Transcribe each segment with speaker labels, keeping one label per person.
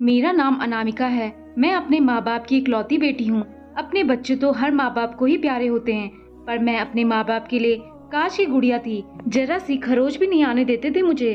Speaker 1: मेरा नाम अनामिका है। मैं अपने माँ बाप की इकलौती बेटी हूँ। अपने बच्चे तो हर माँ बाप को ही प्यारे होते हैं, पर मैं अपने माँ बाप के लिए काश की गुड़िया थी। जरा सी खरोच भी नहीं आने देते थे मुझे।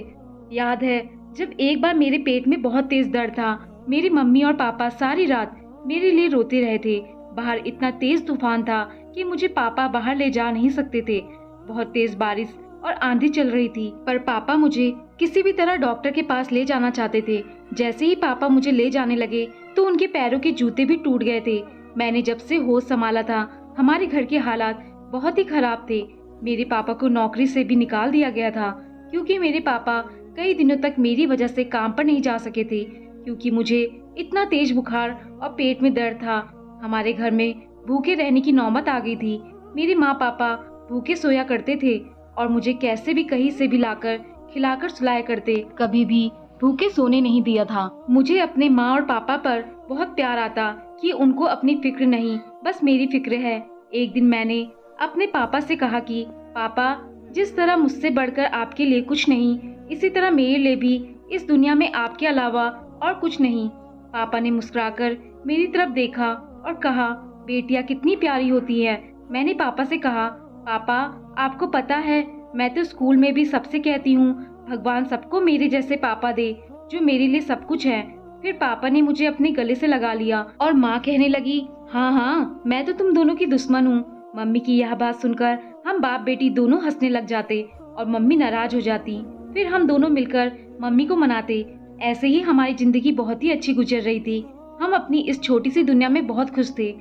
Speaker 1: याद है जब एक बार मेरे पेट में बहुत तेज दर्द था, मेरी मम्मी और पापा सारी रात मेरे लिए रोते रहे थे। बाहर इतना तेज तूफान था कि मुझे पापा बाहर ले जा नहीं सकते थे। बहुत तेज बारिश और आंधी चल रही थी, पर पापा मुझे किसी भी तरह डॉक्टर के पास ले जाना चाहते थे। जैसे ही पापा मुझे ले जाने लगे तो उनके पैरों के जूते भी टूट गए थे। मैंने जब से होश संभाला था, हमारे घर के हालात बहुत ही खराब थे। मेरे पापा को नौकरी से भी निकाल दिया गया था, क्योंकि मेरे पापा कई दिनों तक मेरी वजह से काम पर नहीं जा सके थे, क्योंकि मुझे इतना तेज बुखार और पेट में दर्द था। हमारे घर में भूखे रहने की नौबत आ गई थी। मेरे माँ पापा भूखे सोया करते थे और मुझे कैसे भी कहीं से भी लाकर खिलाकर सुलाया करते, कभी भी भूखे सोने नहीं दिया था। मुझे अपने माँ और पापा पर बहुत प्यार आता कि उनको अपनी फिक्र नहीं, बस मेरी फिक्र है। एक दिन मैंने अपने पापा से कहा कि पापा, जिस तरह मुझसे बढ़कर आपके लिए कुछ नहीं, इसी तरह मेरे लिए भी इस दुनिया में आपके अलावा और कुछ नहीं। पापा ने मुस्कुराकर मेरी तरफ देखा और कहा, बेटियां कितनी प्यारी होती है। मैंने पापा से कहा, पापा आपको पता है मैं तो स्कूल में भी सबसे कहती हूँ भगवान सबको मेरे जैसे पापा दे जो मेरे लिए सब कुछ है। फिर पापा ने मुझे अपने गले से लगा लिया और माँ कहने लगी, हाँ हाँ मैं तो तुम दोनों की दुश्मन हूँ। मम्मी की यह बात सुनकर हम बाप बेटी दोनों हंसने लग जाते और मम्मी नाराज हो जाती। फिर हम दोनों मिलकर मम्मी को मनाते। ऐसे ही हमारी जिंदगी बहुत ही अच्छी गुजर रही थी। हम अपनी इस छोटी सी दुनिया में बहुत खुश थे।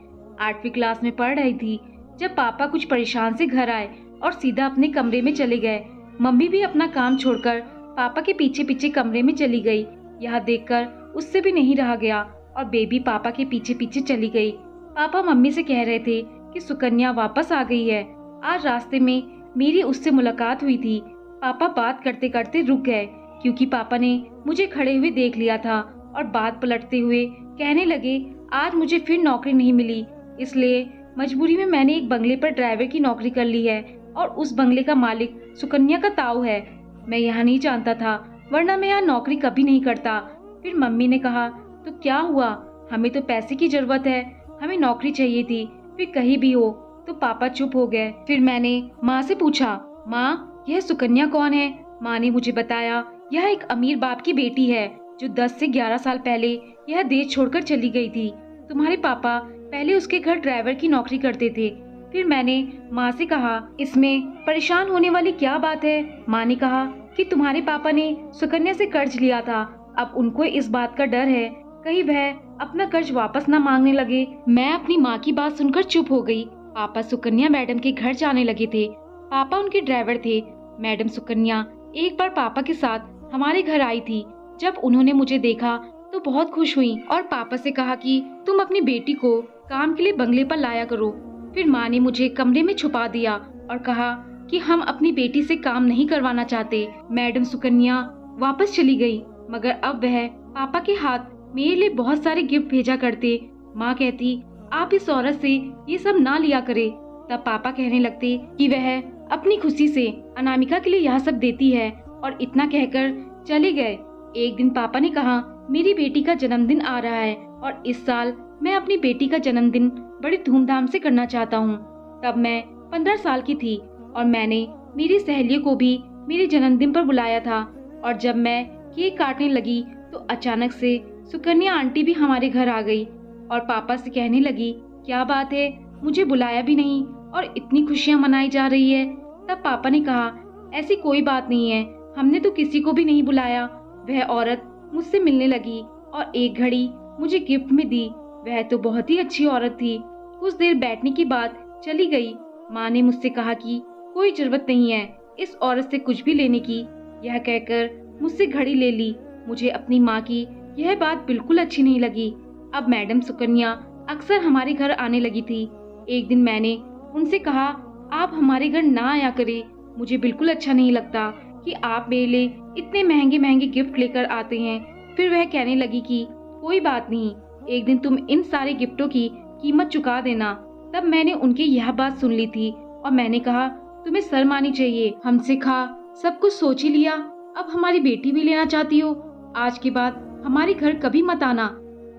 Speaker 1: 8वीं क्लास में पढ़ रही थी जब पापा कुछ परेशान से घर आए और सीधा अपने कमरे में चले गए। मम्मी भी अपना काम छोड़कर पापा के पीछे पीछे कमरे में चली गई। यह देखकर उससे भी नहीं रहा गया और बेबी पापा के पीछे पीछे चली गई। पापा मम्मी से कह रहे थे कि सुकन्या वापस आ गई है। आज रास्ते में मेरी उससे मुलाकात हुई थी। पापा बात करते करते रुक गए, क्योंकि पापा ने मुझे खड़े हुए देख लिया था और बात पलटते हुए कहने लगे, आज मुझे फिर नौकरी नहीं मिली, इसलिए मजबूरी में मैंने एक बंगले पर ड्राइवर की नौकरी कर ली है और उस बंगले का मालिक सुकन्या का ताऊ है। मैं यहाँ नहीं जानता था, वरना मैं यहाँ नौकरी कभी नहीं करता। फिर मम्मी ने कहा, तो क्या हुआ, हमें तो पैसे की जरूरत है, हमें नौकरी चाहिए थी, फिर कहीं भी हो। तो पापा चुप हो गए। फिर मैंने माँ से पूछा, माँ यह सुकन्या कौन है? माँ ने मुझे बताया, यह एक अमीर बाप की बेटी है जो 10 से 11 साल पहले यह देश छोड़कर चली गई थी। तुम्हारे पापा पहले उसके घर ड्राइवर की नौकरी करते थे। फिर मैंने माँ से कहा, इसमें परेशान होने वाली क्या बात है? माँ ने कहा कि तुम्हारे पापा ने सुकन्या से कर्ज लिया था, अब उनको इस बात का डर है कहीं वह अपना कर्ज वापस न मांगने लगे। मैं अपनी माँ की बात सुनकर चुप हो गई। पापा सुकन्या मैडम के घर जाने लगे थे। पापा उनके ड्राइवर थे। मैडम सुकन्या एक बार पापा के साथ हमारे घर आई थी। जब उन्होंने मुझे देखा तो बहुत खुश हुई और पापा से कहा कि तुम अपनी बेटी को काम के लिए बंगले पर लाया करो। फिर माँ ने मुझे कमरे में छुपा दिया और कहा कि हम अपनी बेटी से काम नहीं करवाना चाहते। मैडम सुकन्या वापस चली गई, मगर अब वह पापा के हाथ मेरे लिए बहुत सारे गिफ्ट भेजा करते। माँ कहती, आप इस औरत से ये सब ना लिया करे। तब पापा कहने लगते कि वह अपनी खुशी से अनामिका के लिए यह सब देती है, और इतना कहकर चले गए। एक दिन पापा ने कहा, मेरी बेटी का जन्मदिन आ रहा है और इस साल मैं अपनी बेटी का जन्मदिन बड़ी धूमधाम से करना चाहता हूँ। तब मैं 15 साल की थी और मैंने मेरी सहेलियों को भी मेरे जन्मदिन पर बुलाया था। और जब मैं केक काटने लगी तो अचानक से सुकन्या आंटी भी हमारे घर आ गई और पापा से कहने लगी, क्या बात है, मुझे बुलाया भी नहीं और इतनी खुशियाँ मनाई जा रही है। तब पापा ने कहा, ऐसी कोई बात नहीं है, हमने तो किसी को भी नहीं बुलाया। वह औरत मुझसे मिलने लगी और एक घड़ी मुझे गिफ्ट में दी। वह तो बहुत ही अच्छी औरत थी। कुछ देर बैठने के बाद चली गई। माँ ने मुझसे कहा कि कोई जरूरत नहीं है इस औरत से कुछ भी लेने की। यह कहकर मुझसे घड़ी ले ली। मुझे अपनी माँ की यह बात बिल्कुल अच्छी नहीं लगी। अब मैडम सुकन्या अक्सर हमारे घर आने लगी थी। एक दिन मैंने उनसे कहा, आप हमारे घर ना आया करें, मुझे बिल्कुल अच्छा नहीं लगता कि आप मेरे लिए इतने महंगे महंगे गिफ्ट लेकर आते हैं। फिर वह कहने लगी कि कोई बात नहीं, एक दिन तुम इन सारे गिफ्टों की कीमत चुका देना। तब मैंने उनकी यह बात सुन ली थी और मैंने कहा, तुम्हें शर्म आनी चाहिए, हमसे खा सब कुछ सोच ही लिया, अब हमारी बेटी भी लेना चाहती हो। आज के बाद हमारे घर कभी मत आना,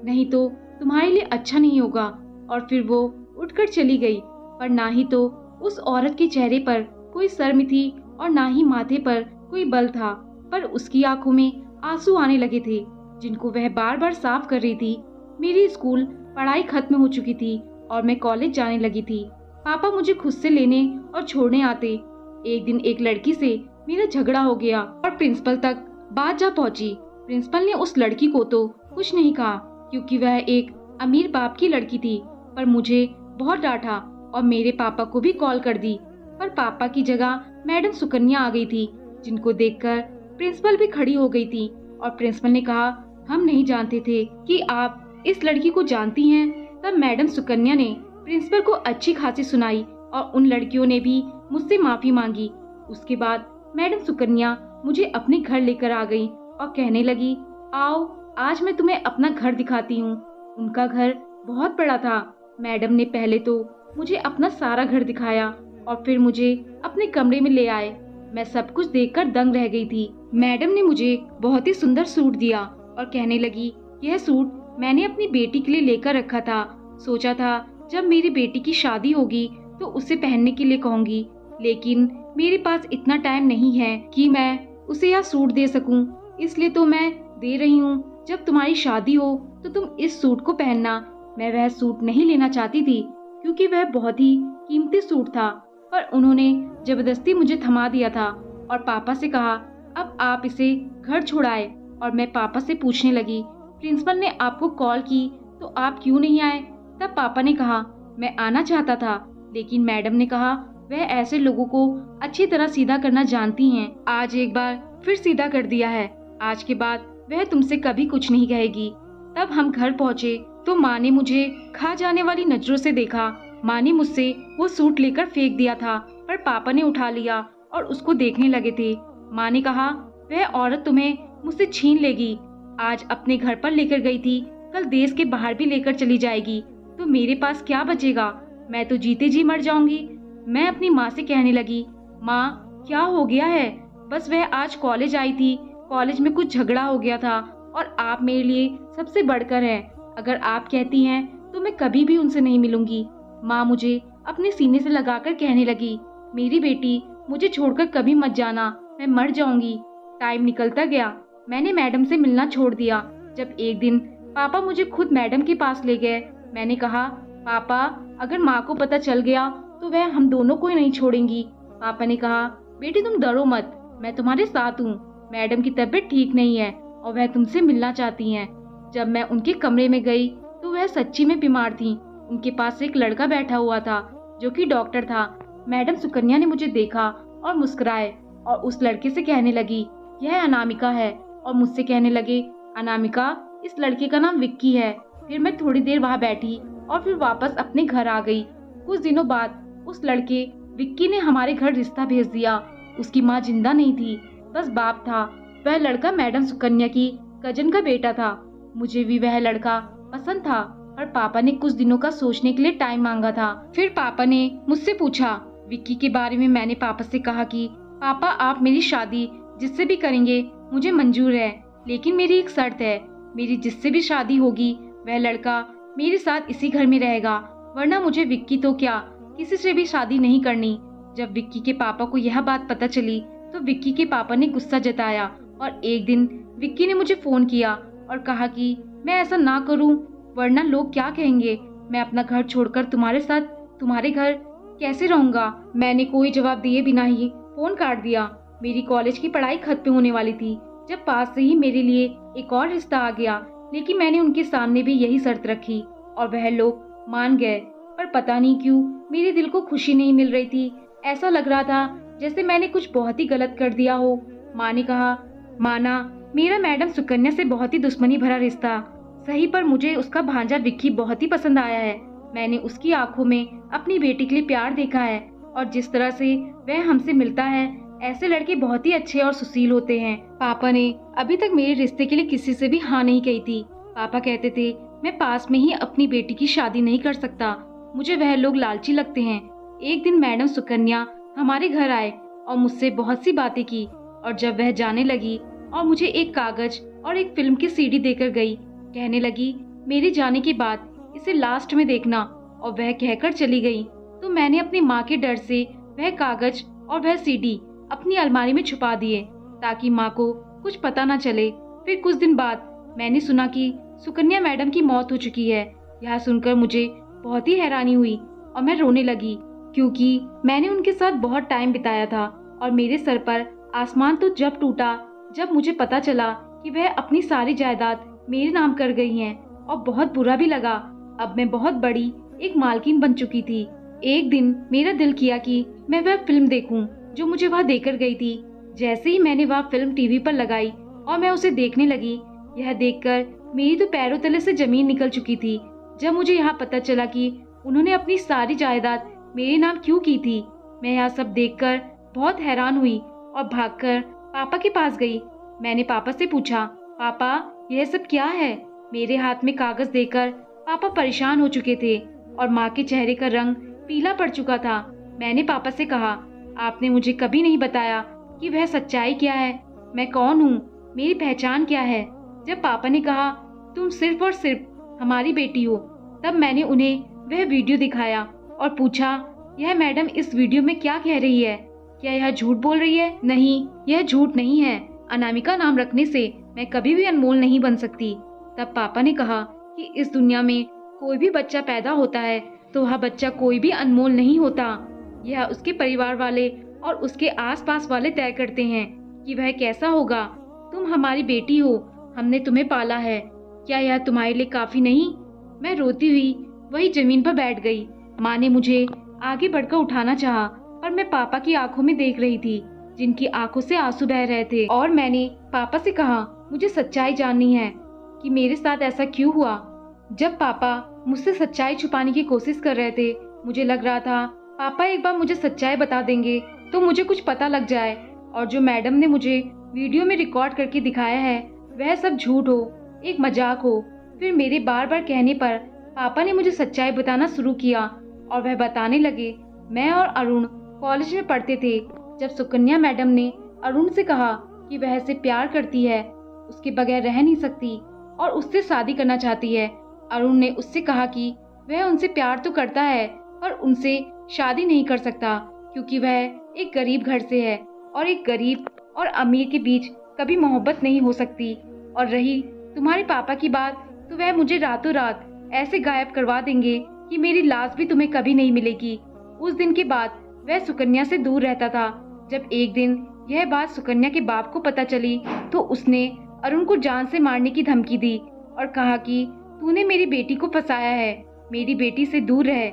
Speaker 1: नहीं तो तुम्हारे लिए अच्छा नहीं होगा। और फिर वो उठकर चली गई। पर ना ही तो उस औरत के चेहरे पर कोई शर्म थी और ना ही माथे पर कोई बल था, पर उसकी आंखों में आंसू आने लगे थे जिनको वह बार बार साफ कर रही थी। मेरी स्कूल पढ़ाई खत्म हो चुकी थी और मैं कॉलेज जाने लगी थी। पापा मुझे खुद से लेने और छोड़ने आते। एक दिन एक लड़की से मेरा झगड़ा हो गया और प्रिंसिपल तक बात जा पहुंची। प्रिंसिपल ने उस लड़की को तो कुछ नहीं कहा क्योंकि वह एक अमीर बाप की लड़की थी, पर मुझे बहुत डांटा और मेरे पापा को भी कॉल कर दी। पर पापा की जगह मैडम सुकन्या आ गई थी, जिनको देखकर प्रिंसिपल भी खड़ी हो गई थी। और प्रिंसिपल ने कहा, हम नहीं जानते थे कि आप इस लड़की को जानती हैं। तब मैडम सुकन्या ने प्रिंसिपल को अच्छी खासी सुनाई और उन लड़कियों ने भी मुझसे माफी मांगी। उसके बाद मैडम सुकन्या मुझे अपने घर लेकर आ गई और कहने लगी, आओ आज मैं तुम्हें अपना घर दिखाती हूँ। उनका घर बहुत बड़ा था। मैडम ने पहले तो मुझे अपना सारा घर दिखाया और फिर मुझे अपने कमरे में ले आए। मैं सब कुछ देखकर दंग रह गई थी। मैडम ने मुझे बहुत ही सुंदर सूट दिया और कहने लगी, यह सूट मैंने अपनी बेटी के लिए लेकर रखा था। सोचा था जब मेरी बेटी की शादी होगी तो उसे पहनने के लिए कहूँगी, लेकिन मेरे पास इतना टाइम नहीं है कि मैं उसे यह सूट दे सकूं, इसलिए तो मैं दे रही हूँ। जब तुम्हारी शादी हो तो तुम इस सूट को पहनना। मैं वह सूट नहीं लेना चाहती थी क्योंकि वह बहुत ही कीमती सूट था, पर उन्होंने जबरदस्ती मुझे थमा दिया था और पापा से कहा, अब आप इसे घर छोड़ाए। और मैं पापा से पूछने लगी, प्रिंसिपल ने आपको कॉल की तो आप क्यों नहीं आए? तब पापा ने कहा, मैं आना चाहता था, लेकिन मैडम ने कहा वह ऐसे लोगों को अच्छी तरह सीधा करना जानती हैं। आज एक बार फिर सीधा कर दिया है, आज के बाद वह तुमसे कभी कुछ नहीं कहेगी। तब हम घर पहुँचे तो माँ ने मुझे खा जाने वाली नजरों से देखा। माँ ने मुझसे वो सूट लेकर फेंक दिया था, पर पापा ने उठा लिया और उसको देखने लगे थे। माँ ने कहा, वह औरत तुम्हें मुझसे छीन लेगी। आज अपने घर पर लेकर गई थी, कल देश के बाहर भी लेकर चली जाएगी, तो मेरे पास क्या बचेगा? मैं तो जीते जी मर जाऊंगी। मैं अपनी माँ से कहने लगी, माँ क्या हो गया है? बस वह आज कॉलेज आई थी, कॉलेज में कुछ झगड़ा हो गया था और आप मेरे लिए सबसे बढ़कर हैं। अगर आप कहती हैं तो मैं कभी भी उनसे नहीं मिलूंगी। माँ मुझे अपने सीने से लगाकर कहने लगी, मेरी बेटी मुझे छोड़कर कभी मत जाना, मैं मर जाऊंगी। टाइम निकलता गया, मैंने मैडम से मिलना छोड़ दिया। जब एक दिन पापा मुझे खुद मैडम के पास ले गए, मैंने कहा, पापा अगर माँ को पता चल गया तो वह हम दोनों को ही नहीं छोड़ेंगी। पापा ने कहा, बेटी तुम डरो मत, मैं तुम्हारे साथ हूँ। मैडम की तबीयत ठीक नहीं है और वह तुमसे मिलना चाहती हैं। जब मैं उनके कमरे में गई तो वह सच्ची में बीमार थी। उनके पास एक लड़का बैठा हुआ था जो कि डॉक्टर था। मैडम सुकन्या ने मुझे देखा और मुस्कुराए और उस लड़के से कहने लगी, यह अनामिका है। और मुझसे कहने लगे, अनामिका इस लड़के का नाम विक्की है। फिर मैं थोड़ी देर वहाँ बैठी और फिर वापस अपने घर आ गई। कुछ दिनों बाद उस लड़के विक्की ने हमारे घर रिश्ता भेज दिया। उसकी माँ जिंदा नहीं थी, बस बाप था। वह लड़का मैडम सुकन्या की कजन का बेटा था। मुझे भी वह लड़का पसंद था, पर पापा ने कुछ दिनों का सोचने के लिए टाइम मांगा था। फिर पापा ने मुझसे पूछा विक्की के बारे में। मैंने पापा से कहा कि पापा आप मेरी शादी जिससे भी करेंगे मुझे मंजूर है, लेकिन मेरी एक शर्त है, मेरी जिससे भी शादी होगी वह लड़का मेरे साथ इसी घर में रहेगा, वरना मुझे विक्की तो क्या किसी से भी शादी नहीं करनी। जब विक्की के पापा को यह बात पता चली तो विक्की के पापा ने गुस्सा जताया और एक दिन विक्की ने मुझे फोन किया और कहा कि मैं ऐसा ना करूं, वरना लोग क्या कहेंगे, मैं अपना घर छोड़कर तुम्हारे साथ तुम्हारे घर कैसे रहूंगा। मैंने कोई जवाब दिए बिना ही फोन काट दिया। मेरी कॉलेज की पढ़ाई खत्म होने वाली थी जब पास से ही मेरे लिए एक और रिश्ता आ गया, लेकिन मैंने उनके सामने भी यही शर्त रखी और वह लोग मान गए। पर पता नहीं क्यों मेरे दिल को खुशी नहीं मिल रही थी। ऐसा लग रहा था जैसे मैंने कुछ बहुत ही गलत कर दिया हो। माँ ने कहा, माना मेरा मैडम सुकन्या से बहुत ही दुश्मनी भरा रिश्ता सही, पर मुझे उसका भांजा विक्की बहुत ही पसंद आया है। मैंने उसकी आंखों में अपनी बेटी के लिए प्यार देखा है और जिस तरह से वह हमसे मिलता है, ऐसे लड़के बहुत ही अच्छे और सुशील होते हैं। पापा ने अभी तक मेरे रिश्ते के लिए किसी से भी हाँ नहीं कही थी। पापा कहते थे मैं पास में ही अपनी बेटी की शादी नहीं कर सकता, मुझे वह लोग लालची लगते हैं। एक दिन मैडम सुकन्या हमारे घर आए और मुझसे बहुत सी बातें की और जब वह जाने लगी और मुझे एक कागज और एक फिल्म की सीडी देकर गई। कहने लगी, मेरे जाने के बाद इसे लास्ट में देखना, और वह कहकर चली गई। तो मैंने अपनी माँ के डर से वह कागज और वह सीडी अपनी अलमारी में छुपा दिए ताकि माँ को कुछ पता न चले। फिर कुछ दिन बाद मैंने सुना कि सुकन्या मैडम की मौत हो चुकी है। यह सुनकर मुझे बहुत ही हैरानी हुई और मैं रोने लगी, क्योंकि मैंने उनके साथ बहुत टाइम बिताया था। और मेरे सर पर आसमान तो जब टूटा जब मुझे पता चला कि वह अपनी सारी जायदाद मेरे नाम कर गई हैं, और बहुत बुरा भी लगा। अब मैं बहुत बड़ी एक मालकिन बन चुकी थी। एक दिन मेरा दिल किया कि मैं वह फिल्म देखूं जो मुझे वह देकर गई थी। जैसे ही मैंने वह फिल्म टीवी पर लगाई और मैं उसे देखने लगी, यह देखकर मेरी तो पैरों तले से जमीन निकल चुकी थी। जब मुझे यहाँ पता चला कि उन्होंने अपनी सारी जायदाद मेरे नाम क्यों की थी, मैं यह सब देखकर बहुत हैरान हुई और भागकर पापा के पास गई। मैंने पापा से पूछा, पापा यह सब क्या है? मेरे हाथ में कागज देकर पापा परेशान हो चुके थे और माँ के चेहरे का रंग पीला पड़ चुका था। मैंने पापा से कहा, आपने मुझे कभी नहीं बताया कि वह सच्चाई क्या है, मैं कौन हूँ, मेरी पहचान क्या है। जब पापा ने कहा, तुम सिर्फ और सिर्फ हमारी बेटी हो, तब मैंने उन्हें वह वीडियो दिखाया और पूछा, यह मैडम इस वीडियो में क्या कह रही है? क्या यह झूठ बोल रही है? नहीं, यह झूठ नहीं है। अनामिका नाम रखने से मैं कभी भी अनमोल नहीं बन सकती। तब पापा ने कहा कि इस दुनिया में कोई भी बच्चा पैदा होता है तो वह बच्चा कोई भी अनमोल नहीं होता। यह उसके परिवार वाले और उसके आसपास वाले तय करते हैं कि वह कैसा होगा। तुम हमारी बेटी हो, हमने तुम्हें पाला है, क्या यह तुम्हारे लिए काफी नहीं? मैं रोती हुई वही जमीन पर बैठ गई। माँ ने मुझे आगे बढ़कर उठाना चाहा, पर मैं पापा की आंखों में देख रही थी जिनकी आंखों से आंसू बह रहे थे। और मैंने पापा से कहा, मुझे सच्चाई जाननी है कि मेरे साथ ऐसा क्यों हुआ। जब पापा मुझसे सच्चाई छुपाने की कोशिश कर रहे थे, मुझे लग रहा था पापा एक बार मुझे सच्चाई बता देंगे तो मुझे कुछ पता लग जाए, और जो मैडम ने मुझे वीडियो में रिकॉर्ड करके दिखाया है वह सब झूठ हो, एक मजाक हो। फिर मेरे बार बार कहने पर पापा ने मुझे सच्चाई बताना शुरू किया और वह बताने लगे, मैं और अरुण कॉलेज में पढ़ते थे जब सुकन्या मैडम ने अरुण से कहा कि वह से प्यार करती है, उसके बगैर रह नहीं सकती और उससे शादी करना चाहती है। अरुण ने उससे कहा कि वह उनसे प्यार तो करता है पर उनसे शादी नहीं कर सकता क्योंकि वह एक गरीब घर से है और एक गरीब और अमीर के बीच कभी मोहब्बत नहीं हो सकती। और रही तुम्हारे पापा की बात, तो वह मुझे रातों रात ऐसे गायब करवा देंगे कि मेरी लाश भी तुम्हें कभी नहीं मिलेगी। उस दिन के बाद वह सुकन्या से दूर रहता था। जब एक दिन यह बात सुकन्या के बाप को पता चली तो उसने अरुण को जान से मारने की धमकी दी और कहा कि तूने मेरी बेटी को फंसाया है, मेरी बेटी से दूर रह।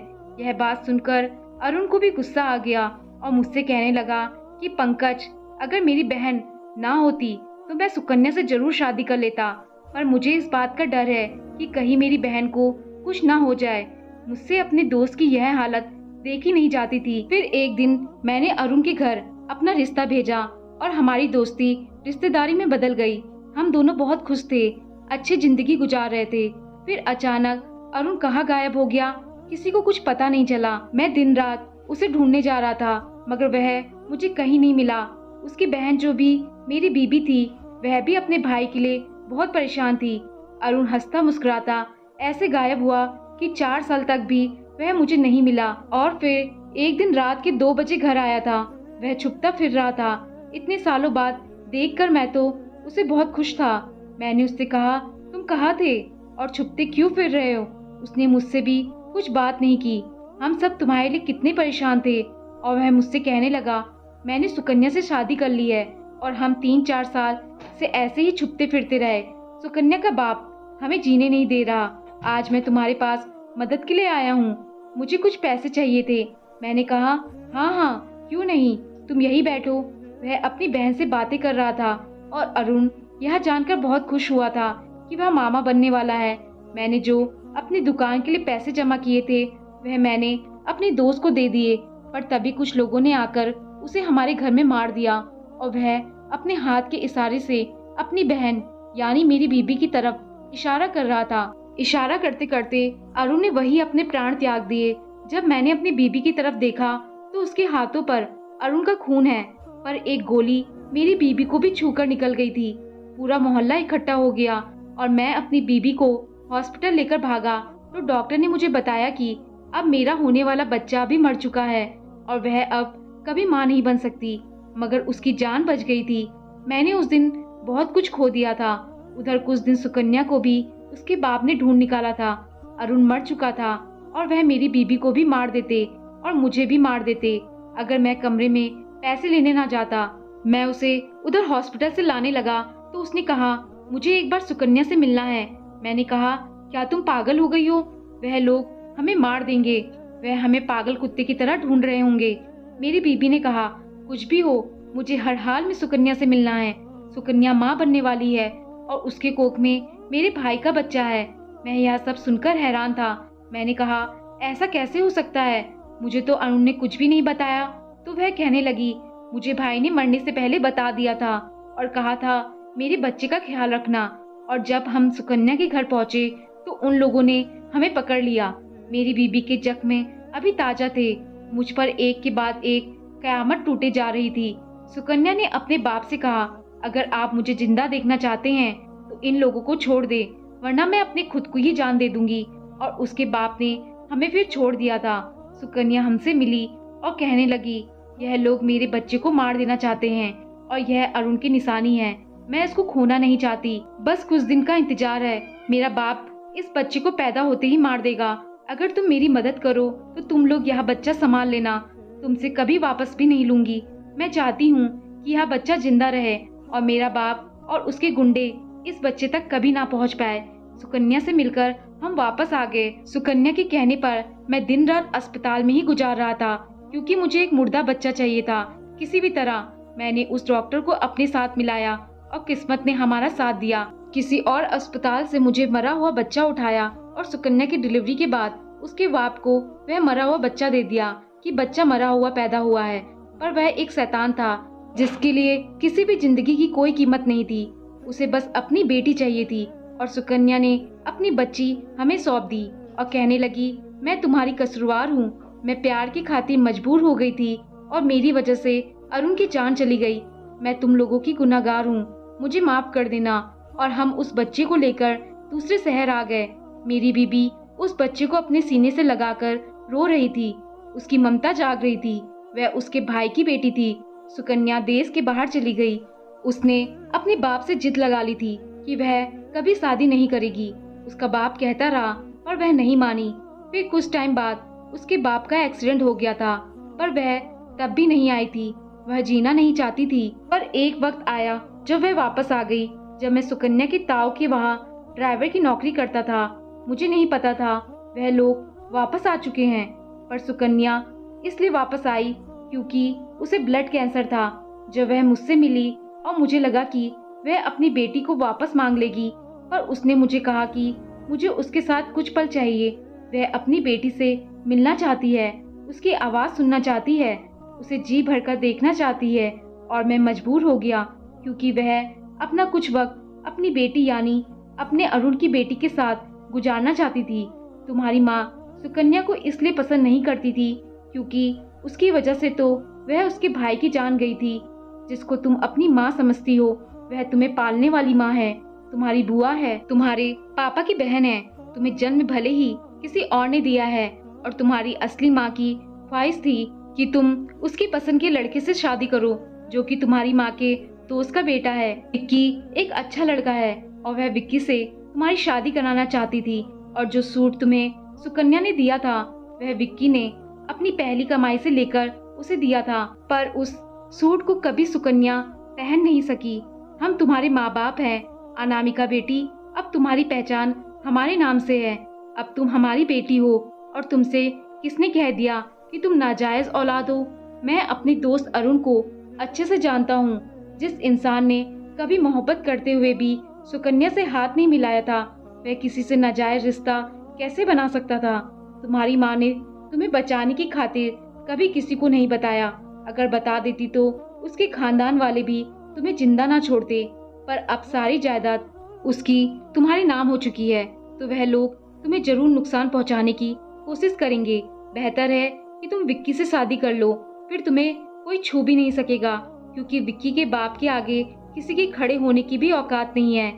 Speaker 1: यह बात सुनकर अरुण को भी गुस्सा आ गया और मुझसे कहने लगा कि पंकज, अगर मेरी बहन ना होती तो मैं सुकन्या से जरूर शादी कर लेता, पर मुझे इस बात का डर है कि कहीं मेरी बहन को कुछ ना हो जाए। मुझसे अपने दोस्त की यह हालत देखी नहीं जाती थी। फिर एक दिन मैंने अरुण के घर अपना रिश्ता भेजा और हमारी दोस्ती रिश्तेदारी में बदल गई। हम दोनों बहुत खुश थे, अच्छी जिंदगी गुजार रहे थे। फिर अचानक अरुण कहाँ गायब हो गया, किसी को कुछ पता नहीं चला। मैं दिन रात उसे ढूंढने जा रहा था मगर वह मुझे कहीं नहीं मिला। उसकी बहन जो भी मेरी बीबी थी वह भी अपने भाई के लिए बहुत परेशान थी। अरुण हंसता मुस्कुराता ऐसे गायब हुआ कि 4 साल तक भी वह मुझे नहीं मिला। और फिर एक दिन रात के 2 बजे घर आया था। वह छुपता फिर रहा था। इतने सालों बाद देखकर मैं तो उसे बहुत खुश था। मैंने उससे कहा, तुम कहाँ थे और छुपते क्यों फिर रहे हो? उसने मुझसे भी कुछ बात नहीं की। हम सब तुम्हारे लिए कितने परेशान थे। और वह मुझसे कहने लगा, मैंने सुकन्या से शादी कर ली है और हम 3-4 साल से ऐसे ही छुपते फिरते रहे। सुकन्या का बाप हमें जीने नहीं दे रहा। आज मैं तुम्हारे पास मदद के लिए आया हूँ, मुझे कुछ पैसे चाहिए थे। मैंने कहा, हाँ, क्यों नहीं, तुम यही बैठो। वह अपनी बहन से बातें कर रहा था और अरुण यह जानकर बहुत खुश हुआ था कि वह मामा बनने वाला है। मैंने जो अपनी दुकान के लिए पैसे जमा किए थे वह मैंने अपनी दोस्त को दे दिए, पर तभी कुछ लोगों ने आकर उसे हमारे घर में मार दिया और वह अपने हाथ के इशारे से अपनी बहन यानी मेरी बीबी की तरफ इशारा कर रहा था। इशारा करते करते अरुण ने वही अपने प्राण त्याग दिए। जब मैंने अपनी बीबी की तरफ देखा तो उसके हाथों पर अरुण का खून है, पर एक गोली मेरी बीबी को भी छूकर निकल गई थी। पूरा मोहल्ला इकट्ठा हो गया और मैं अपनी बीबी को हॉस्पिटल लेकर भागा तो डॉक्टर ने मुझे बताया कि अब मेरा होने वाला बच्चा भी मर चुका है और वह अब कभी मां नहीं बन सकती, मगर उसकी जान बच गई थी। मैंने उस दिन बहुत कुछ खो दिया था। उधर कुछ दिन सुकन्या को भी उसके बाप ने ढूंढ निकाला था। अरुण मर चुका था और वह मेरी बीबी को भी मार देते और मुझे भी मार देते अगर मैं कमरे में पैसे लेने ना जाता। मैं उसे उधर हॉस्पिटल से लाने लगा तो उसने कहा, मुझे एक बार सुकन्या से मिलना है। मैंने कहा, क्या तुम पागल हो गई हो? वह लोग हमें मार देंगे, वह हमें पागल कुत्ते की तरह ढूंढ रहे होंगे। मेरी बीबी ने कहा, कुछ भी हो, मुझे हर हाल में सुकन्या से मिलना है। सुकन्या माँ बनने वाली है और उसके कोख में मेरे भाई का बच्चा है। मैं यह सब सुनकर हैरान था। मैंने कहा, ऐसा कैसे हो सकता है? मुझे तो अरुण ने कुछ भी नहीं बताया। तो वह कहने लगी, मुझे भाई ने मरने से पहले बता दिया था और कहा था मेरे बच्चे का ख्याल रखना। और जब हम सुकन्या के घर पहुंचे तो उन लोगों ने हमें पकड़ लिया। मेरी बीबी के जख्म अभी ताजा थे। मुझ पर एक के बाद एक कयामत टूटे जा रही थी। सुकन्या ने अपने बाप से कहा, अगर आप मुझे जिंदा देखना चाहते हैं तो इन लोगों को छोड़ दे, वरना मैं अपने खुद को ही जान दे दूंगी। और उसके बाप ने हमें फिर छोड़ दिया था। सुकन्या हमसे मिली और कहने लगी, यह लोग मेरे बच्चे को मार देना चाहते हैं और यह अरुण की निशानी है। मैं इसको खोना नहीं चाहती, बस कुछ दिन का इंतजार है। मेरा बाप इस बच्चे को पैदा होते ही मार देगा। अगर तुम मेरी मदद करो तो तुम लोग यह बच्चा संभाल लेना। तुमसे कभी वापस भी नहीं लूंगी। मैं चाहती हूँ कि यह बच्चा जिंदा रहे और मेरा बाप और उसके गुंडे इस बच्चे तक कभी ना पहुँच पाए। सुकन्या से मिलकर हम वापस आ गए। सुकन्या के कहने पर मैं दिन रात अस्पताल में ही गुजार रहा था क्योंकि मुझे एक मुर्दा बच्चा चाहिए था। किसी भी तरह मैंने उस डॉक्टर को अपने साथ मिलाया और किस्मत ने हमारा साथ दिया। किसी और अस्पताल से मुझे मरा हुआ बच्चा उठाया और सुकन्या की डिलीवरी के बाद उसके बाप को वह मरा हुआ बच्चा दे दिया कि बच्चा मरा हुआ पैदा हुआ है। पर वह एक शैतान था जिसके लिए किसी भी जिंदगी की कोई कीमत नहीं थी। उसे बस अपनी बेटी चाहिए थी और सुकन्या ने अपनी बच्ची हमें सौंप दी और कहने लगी, मैं तुम्हारी कसूरवार हूँ। मैं प्यार की खातिर मजबूर हो गई थी और मेरी वजह से अरुण की जान चली गई। मैं तुम लोगों की गुनाहगार हूँ, मुझे माफ कर देना। और हम उस बच्चे को लेकर दूसरे शहर आ गए। मेरी बीबी उस बच्चे को अपने सीने से लगाकर रो रही थी। उसकी ममता जाग रही थी। वह उसके भाई की बेटी थी। सुकन्या देश के बाहर चली गई। उसने अपने बाप से जिद लगा ली थी कि वह कभी शादी नहीं करेगी। उसका बाप कहता रहा पर वह नहीं मानी। फिर कुछ टाइम बाद उसके बाप का एक्सीडेंट हो गया था पर वह तब भी नहीं आई थी। वह जीना नहीं चाहती थी। पर एक वक्त आया जब वह वापस आ गई। जब मैं सुकन्या के ताऊ के वहाँ ड्राइवर की नौकरी करता था, मुझे नहीं पता था वह लोग वापस आ चुके हैं। पर सुकन्या इसलिए वापस आई क्योंकि उसे ब्लड कैंसर था। जब वह मुझसे मिली और मुझे लगा कि वह अपनी बेटी को वापस मांग लेगी, पर उसने मुझे कहा कि मुझे उसके साथ कुछ पल चाहिए। वह अपनी बेटी से मिलना चाहती है, उसकी आवाज़ सुनना चाहती है, उसे जी भरकर देखना चाहती है। और मैं मजबूर हो गया क्योंकि वह अपना कुछ वक्त अपनी बेटी यानी अपने अरुण की बेटी के साथ गुजारना चाहती थी। तुम्हारी माँ सुकन्या को इसलिए पसंद नहीं करती थी क्योंकि उसकी वजह से तो वह उसके भाई की जान गई थी। जिसको तुम अपनी माँ समझती हो वह तुम्हें पालने वाली माँ है, तुम्हारी बुआ है, तुम्हारे पापा की बहन है। तुम्हें जन्म भले ही किसी और ने दिया है और तुम्हारी असली माँ की ख्वाहिश थी कि तुम उसकी पसंद के लड़के से शादी करो जो कि तुम्हारी माँ के दोस्त का बेटा है। विक्की एक अच्छा लड़का है और वह विक्की से तुम्हारी शादी कराना चाहती थी। और जो सूट तुम्हें सुकन्या ने दिया था वह विक्की ने अपनी पहली कमाई से लेकर उसे दिया था, पर उस सूट को कभी सुकन्या पहन नहीं सकी। हम तुम्हारे माँ बाप हैं अनामिका बेटी, अब तुम्हारी पहचान हमारे नाम से है। अब तुम हमारी बेटी हो। और तुमसे किसने कह दिया कि तुम नाजायज औलाद हो? मैं अपने दोस्त अरुण को अच्छे से जानता हूँ। जिस इंसान ने कभी मोहब्बत करते हुए भी सुकन्या से हाथ नहीं मिलाया था वह किसी से नाजायज रिश्ता कैसे बना सकता था? तुम्हारी माँ ने तुम्हें बचाने की खातिर कभी किसी को नहीं बताया। अगर बता देती तो उसके खानदान वाले भी तुम्हें जिंदा ना छोड़ते। पर अब सारी जायदाद उसकी तुम्हारे नाम हो चुकी है तो वह लोग तुम्हें जरूर नुकसान पहुंचाने की कोशिश करेंगे। बेहतर है कि तुम विक्की से शादी कर लो, फिर तुम्हें कोई छू भी नहीं सकेगा क्योंकि विक्की के बाप के आगे किसी के खड़े होने की भी औकात नहीं है।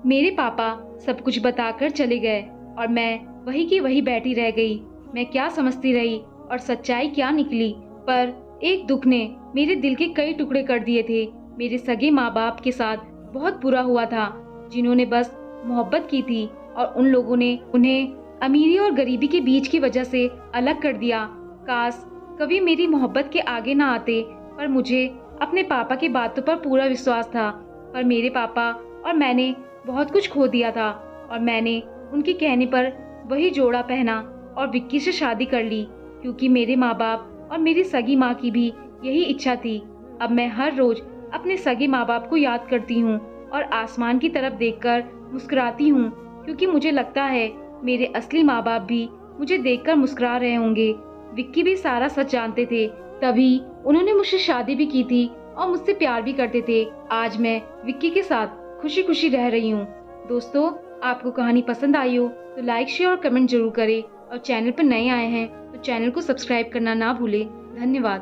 Speaker 1: मेरे पापा सब कुछ बताकर चले गए और मैं वही की वही बैठी रह गई। मैं क्या समझती रही और सच्चाई क्या निकली। पर एक दुख ने मेरे दिल के कई टुकड़े कर दिए थे। मेरे सगे माँ बाप के साथ बहुत बुरा हुआ था, जिन्होंने बस मोहब्बत की थी और उन लोगों ने उन्हें अमीरी और गरीबी के बीच की वजह से अलग कर दिया। काश कभी मेरी मोहब्बत के आगे ना आते, पर मुझे अपने पापा की बातों पर पूरा विश्वास था। पर मेरे पापा और मैंने बहुत कुछ खो दिया था और मैंने उनके कहने पर वही जोड़ा पहना और विक्की से शादी कर ली, क्योंकि मेरे माँ बाप और मेरी सगी माँ की भी यही इच्छा थी। अब मैं हर रोज अपने सगे माँ बाप को याद करती हूँ और आसमान की तरफ देखकर मुस्कुराती हूँ, क्योंकि मुझे लगता है मेरे असली माँ बाप भी मुझे देखकर मुस्कुरा रहे होंगे। विक्की भी सारा सच जानते थे, तभी उन्होंने मुझसे शादी भी की थी और मुझसे प्यार भी करते थे। आज मैं विक्की के साथ खुशी खुशी रह रही हूँ। दोस्तों, आपको कहानी पसंद आई हो तो लाइक, शेयर और कमेंट जरूर करें और चैनल पर नए आए हैं तो चैनल को सब्सक्राइब करना ना भूलें। धन्यवाद।